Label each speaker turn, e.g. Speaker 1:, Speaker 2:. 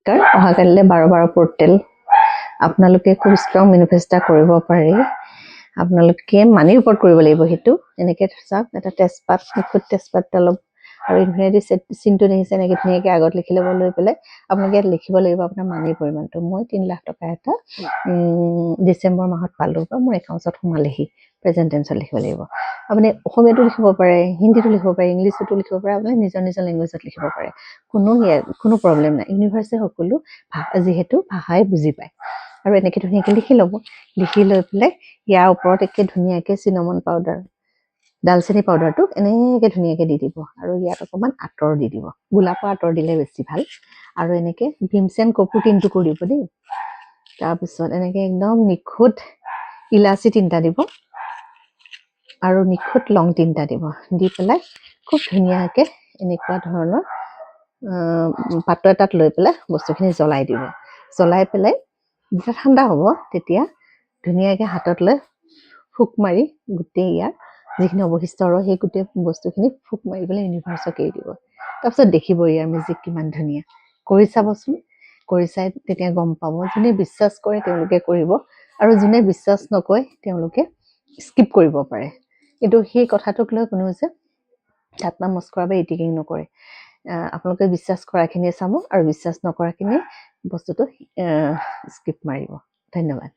Speaker 1: নমস্কাৰ অহাকালিলৈ 12 পৰ্টেল আপোনালোকে খুব ষ্ট্ৰং মেনিফেষ্টা কৰিব পাৰি আপোনালোকে মানিৰ ওপৰত কৰিব লাগিব সেইটো এনেকৈ চাওক এটা তেজপাত নিখুঁত তেজপাত অলপ আৰু ইনফিনিটি চিনটো দেখিছে এনেকৈ ধুনীয়াকৈ আগত লিখি ল'ব লৈ পেলাই আপোনালোকে ইয়াত লিখিব লাগিব আপোনাৰ মানিৰ পৰিমাণটো মই 3 লাখ টকা এটা ডিচেম্বৰ মাহত পালোঁ বা মোৰ একাউণ্টত সোমালেহি প্ৰেজেণ্ট টেন্সত লিখিব লাগিব আপুনি অসমীয়াটো লিখিব পাৰে হিন্দীটো লিখিব পাৰে ইংলিছতো লিখিব পাৰে আপুনি নিজৰ লেংগুৱেজত লিখিব পাৰে কোনো প্ৰব্লেম নাই ইউনিভাৰ্ছে সকলো যিহেতু ভাষাই বুজি পায় আৰু এনেকৈ ধুনীয়াকৈ লিখি ল'ব লিখি লৈ পেলাই ইয়াৰ ওপৰত একে ধুনীয়াকৈ চিনামন পাউডাৰ ডালচেনি পাউডাৰটো এনেকৈ ধুনীয়াকৈ দি দিব আৰু ইয়াত অকণমান আতৰ দি দিব গোলাপৰ আতৰ দিলে বেছি ভাল আৰু এনেকৈ ভীমসেন কপূৰ 3 টুকুৰ দিব দেই তাৰপিছত এনেকৈ একদম নিখুঁত ইলাচি 3টা দিব আৰু নিখুঁত লং 3টা দিব দি পেলাই খুব ধুনীয়াকৈ এনেকুৱা ধৰণৰ পাত্ৰ এটাত লৈ পেলাই বস্তুখিনি জ্বলাই দিব জ্বলাই পেলাই যেতিয়া ঠাণ্ডা হ'ব তেতিয়া ধুনীয়াকৈ হাতত লৈ ফুক মাৰি গোটেই ইয়াৰ যিখিনি অৱশিষ্ট আৰু সেই গোটেই বস্তুখিনি ফুক মাৰি পেলাই ইউনিভাৰ্চক এৰি দিব তাৰপিছত দেখিব ইয়াৰ মিউজিক কিমান ধুনীয়া কৰি চাবচোন কৰি চাই তেতিয়া গম পাব যোনে বিশ্বাস কৰে তেওঁলোকে কৰিব আৰু যোনে বিশ্বাস নকৰে তেওঁলোকে স্কিপ কৰিব পাৰে কিন্তু সেই কথাটোক লৈ কোনো যে ঠাট্টা মস্কৰা বা ইটিকিং নকৰে আপোনালোকে বিশ্বাস কৰাখিনিয়ে চাব আৰু বিশ্বাস নকৰাখিনিয়ে বস্তুটো স্কিপ মাৰিব ধন্যবাদ